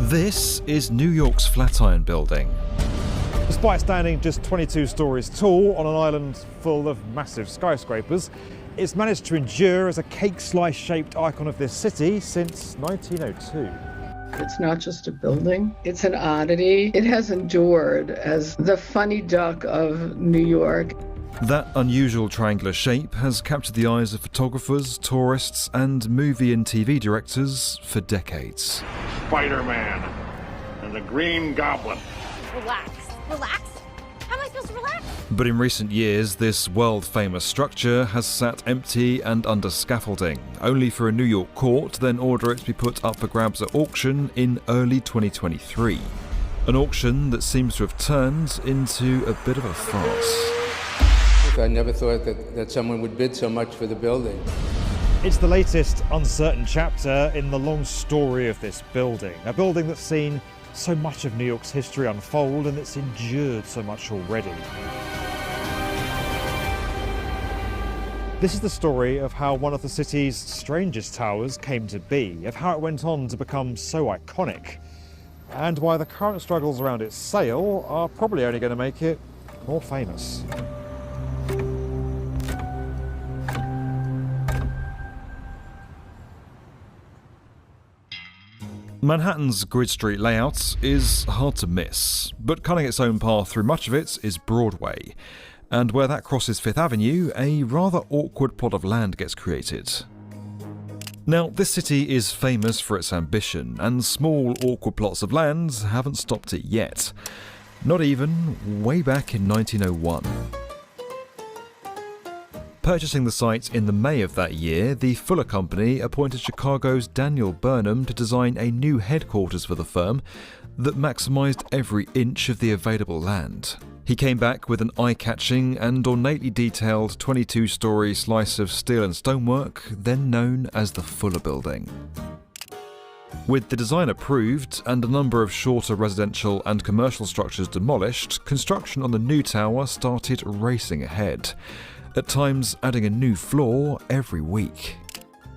This is New York's Flatiron Building. Despite standing just 22 stories tall on an island full of massive skyscrapers, it's managed to endure as a cake slice shaped icon of this city since 1902. It's not just a building, it's an oddity. It has endured as the funny duck of New York. That unusual triangular shape has captured the eyes of photographers, tourists, and movie and TV directors for decades. Spider-Man and the Green Goblin. Relax. How am I supposed to relax? But in recent years, this world-famous structure has sat empty and under scaffolding, only for a New York court to then order it to be put up for grabs at auction in early 2023. An auction that seems to have turned into a bit of a farce. I never thought that someone would bid so much for the building. It's the latest uncertain chapter in the long story of this building. A building that's seen so much of New York's history unfold and that's endured so much already. This is the story of how one of the city's strangest towers came to be, of how it went on to become so iconic, and why the current struggles around its sale are probably only going to make it more famous. Manhattan's grid street layout is hard to miss, but cutting its own path through much of it is Broadway, and where that crosses Fifth Avenue, a rather awkward plot of land gets created. Now, this city is famous for its ambition, and small, awkward plots of land haven't stopped it yet. Not even way back in 1901. Purchasing the site in the May of that year, the Fuller Company appointed Chicago's Daniel Burnham to design a new headquarters for the firm that maximised every inch of the available land. He came back with an eye-catching and ornately detailed 22-storey slice of steel and stonework, then known as the Fuller Building. With the design approved and a number of shorter residential and commercial structures demolished, construction on the new tower started racing ahead, at times adding a new floor every week.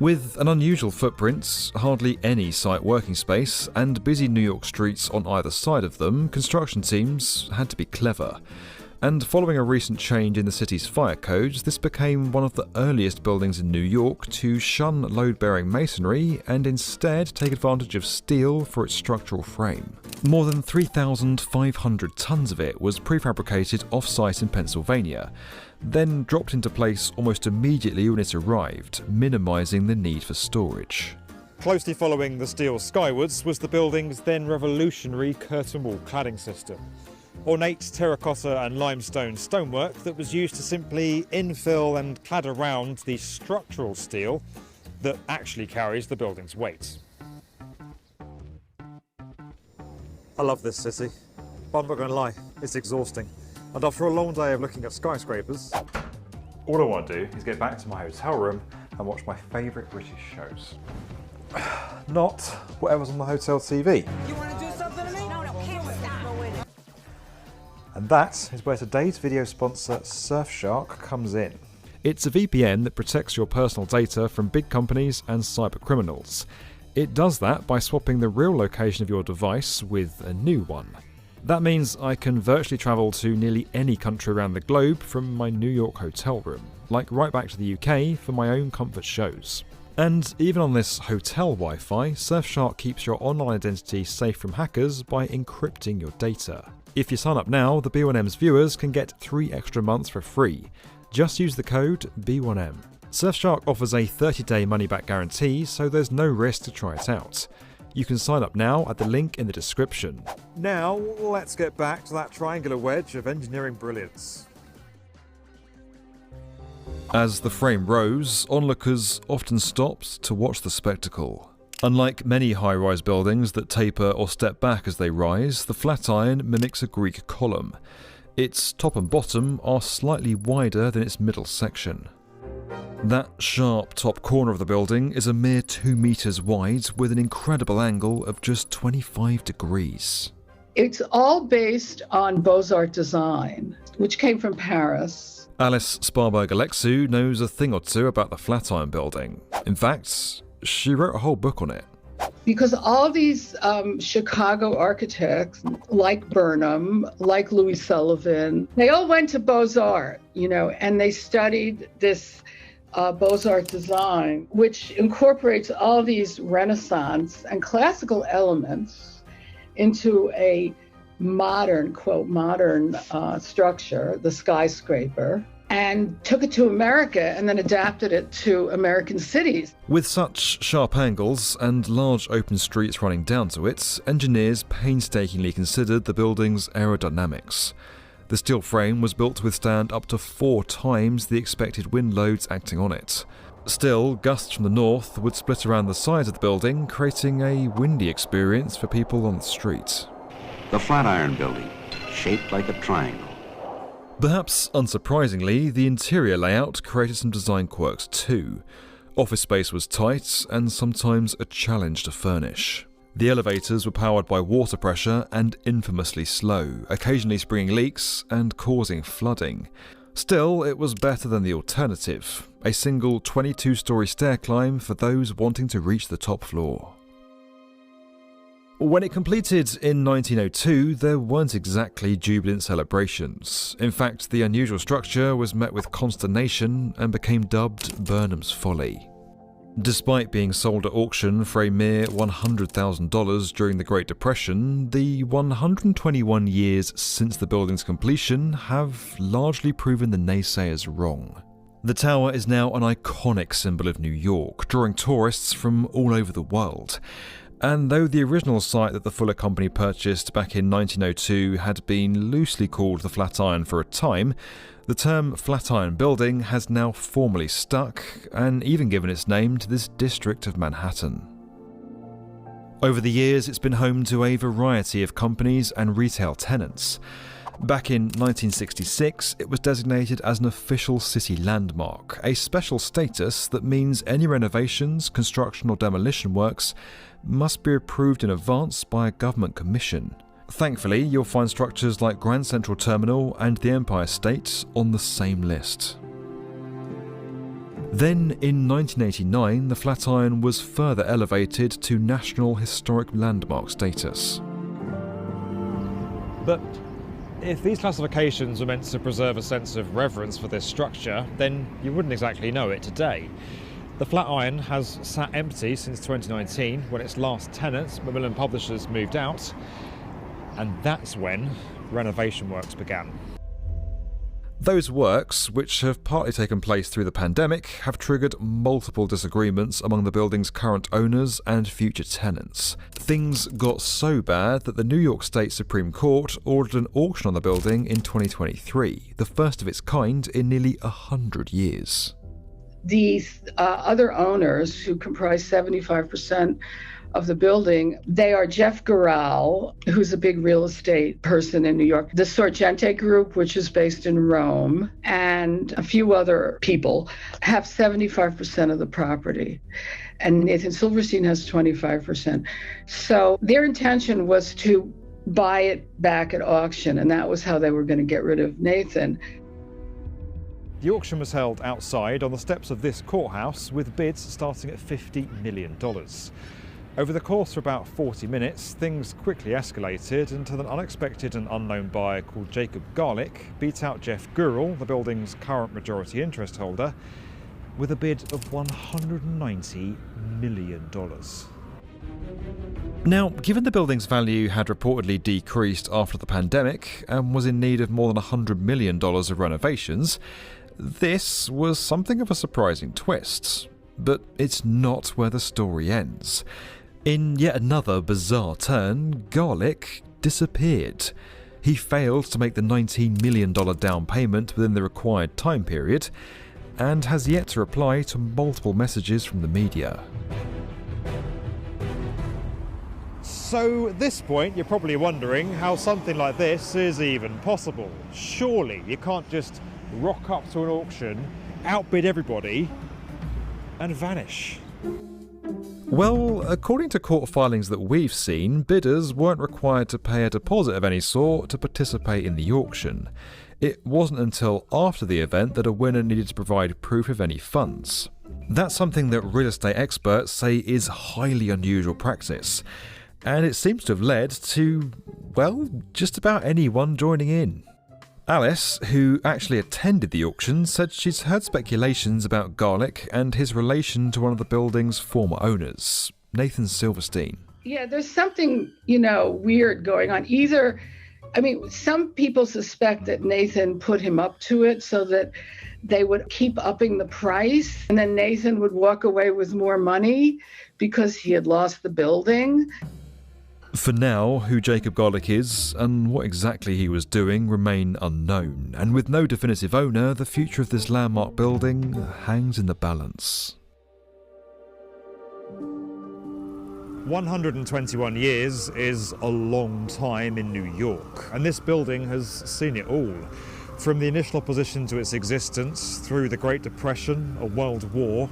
With an unusual footprint, hardly any site working space, and busy New York streets on either side of them, construction teams had to be clever. And following a recent change in the city's fire codes, this became one of the earliest buildings in New York to shun load-bearing masonry and instead take advantage of steel for its structural frame. More than 3,500 tons of it was prefabricated off-site in Pennsylvania, then dropped into place almost immediately when it arrived, minimising the need for storage. Closely following the steel skywards was the building's then revolutionary curtain wall cladding system. Ornate terracotta and limestone stonework that was used to simply infill and clad around the structural steel that actually carries the building's weight. I love this city, but I'm not going to lie, it's exhausting. And after a long day of looking at skyscrapers, all I want to do is get back to my hotel room and watch my favourite British shows. Not whatever's on the hotel TV. You want to do something to me? No, can't stop. And that is where today's video sponsor Surfshark comes in. It's a VPN that protects your personal data from big companies and cyber criminals. It does that by swapping the real location of your device with a new one. That means I can virtually travel to nearly any country around the globe from my New York hotel room, like right back to the UK for my own comfort shows. And even on this hotel Wi-Fi, Surfshark keeps your online identity safe from hackers by encrypting your data. If you sign up now, the B1M's viewers can get 3 extra months for free. Just use the code B1M. Surfshark offers a 30-day money-back guarantee, so there's no risk to try it out. You can sign up now at the link in the description. Now, let's get back to that triangular wedge of engineering brilliance. As the frame rose, onlookers often stopped to watch the spectacle. Unlike many high-rise buildings that taper or step back as they rise, the Flatiron mimics a Greek column. Its top and bottom are slightly wider than its middle section. That sharp top corner of the building is a mere 2 meters wide with an incredible angle of just 25 degrees. It's all based on Beaux-Arts design, which came from Paris. Alice Sparberg-Alexou knows a thing or two about the Flatiron building. In fact, she wrote a whole book on it. Because all these Chicago architects, like Burnham, like Louis Sullivan, they all went to Beaux-Arts, and they studied this Beaux-Arts design, which incorporates all these Renaissance and classical elements into a modern, quote, modern structure, the skyscraper, and took it to America and then adapted it to American cities. With such sharp angles and large open streets running down to it, engineers painstakingly considered the building's aerodynamics. The steel frame was built to withstand up to 4 times the expected wind loads acting on it. Still, gusts from the north would split around the sides of the building, creating a windy experience for people on the street. The Flatiron Building, shaped like a triangle. Perhaps unsurprisingly, the interior layout created some design quirks too. Office space was tight and sometimes a challenge to furnish. The elevators were powered by water pressure and infamously slow, occasionally springing leaks and causing flooding. Still, it was better than the alternative, a single 22-storey stair climb for those wanting to reach the top floor. When it completed in 1902, there weren't exactly jubilant celebrations. In fact, the unusual structure was met with consternation and became dubbed Burnham's Folly. Despite being sold at auction for a mere $100,000 during the Great Depression, the 121 years since the building's completion have largely proven the naysayers wrong. The tower is now an iconic symbol of New York, drawing tourists from all over the world. And though the original site that the Fuller Company purchased back in 1902 had been loosely called the Flatiron for a time, the term Flatiron Building has now formally stuck and even given its name to this district of Manhattan. Over the years, it's been home to a variety of companies and retail tenants. Back in 1966, it was designated as an official city landmark, a special status that means any renovations, construction or demolition works must be approved in advance by a government commission. Thankfully, you'll find structures like Grand Central Terminal and the Empire State on the same list. Then, in 1989, the Flatiron was further elevated to National Historic Landmark status. But if these classifications were meant to preserve a sense of reverence for this structure, then you wouldn't exactly know it today. The Flatiron has sat empty since 2019, when its last tenant, Macmillan Publishers, moved out, and that's when renovation works began. Those works, which have partly taken place through the pandemic, have triggered multiple disagreements among the building's current owners and future tenants. Things got so bad that the New York State Supreme Court ordered an auction on the building in 2023, the first of its kind in nearly 100 years. These other owners, who comprise 75% of the building, they are Jeff Gural, who's a big real estate person in New York, the Sorgente Group, which is based in Rome, and a few other people have 75% of the property. And Nathan Silverstein has 25%. So their intention was to buy it back at auction, and that was how they were going to get rid of Nathan. The auction was held outside on the steps of this courthouse, with bids starting at $50 million. Over the course of about 40 minutes, things quickly escalated until an unexpected and unknown buyer called Jacob Garlick beat out Jeff Gural, the building's current majority interest holder, with a bid of $190 million. Now, given the building's value had reportedly decreased after the pandemic and was in need of more than $100 million of renovations, this was something of a surprising twist. But it's not where the story ends. In yet another bizarre turn, Garlick disappeared. He failed to make the $19 million down payment within the required time period, and has yet to reply to multiple messages from the media. So at this point, you're probably wondering how something like this is even possible. Surely you can't just rock up to an auction, outbid everybody, and vanish. Well, according to court filings that we've seen, bidders weren't required to pay a deposit of any sort to participate in the auction. It wasn't until after the event that a winner needed to provide proof of any funds. That's something that real estate experts say is highly unusual practice, and it seems to have led to, well, just about anyone joining in. Alice, who actually attended the auction, said she's heard speculations about Garlick and his relation to one of the building's former owners, Nathan Silverstein. Yeah, there's something, weird going on. Some people suspect that Nathan put him up to it so that they would keep upping the price, and then Nathan would walk away with more money because he had lost the building. For now, who Jacob Garlick is and what exactly he was doing remain unknown, and with no definitive owner, the future of this landmark building hangs in the balance. 121 years is a long time in New York, and this building has seen it all. From the initial opposition to its existence, through the Great Depression, a world war,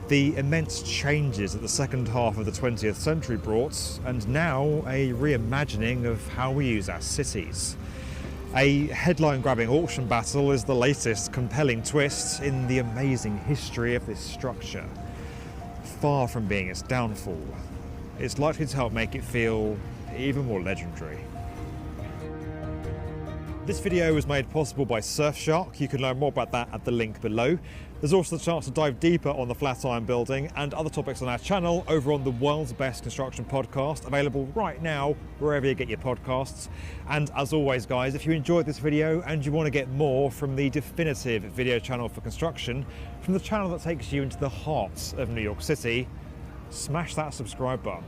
the immense changes that the second half of the 20th century brought, and now a reimagining of how we use our cities. A headline-grabbing auction battle is the latest compelling twist in the amazing history of this structure. Far from being its downfall, it's likely to help make it feel even more legendary. This video was made possible by Surfshark. You can learn more about that at the link below. There's also the chance to dive deeper on the Flatiron Building and other topics on our channel over on the World's Best Construction Podcast, available right now wherever you get your podcasts. And as always, guys, if you enjoyed this video and you want to get more from the definitive video channel for construction, from the channel that takes you into the heart of New York City, smash that subscribe button.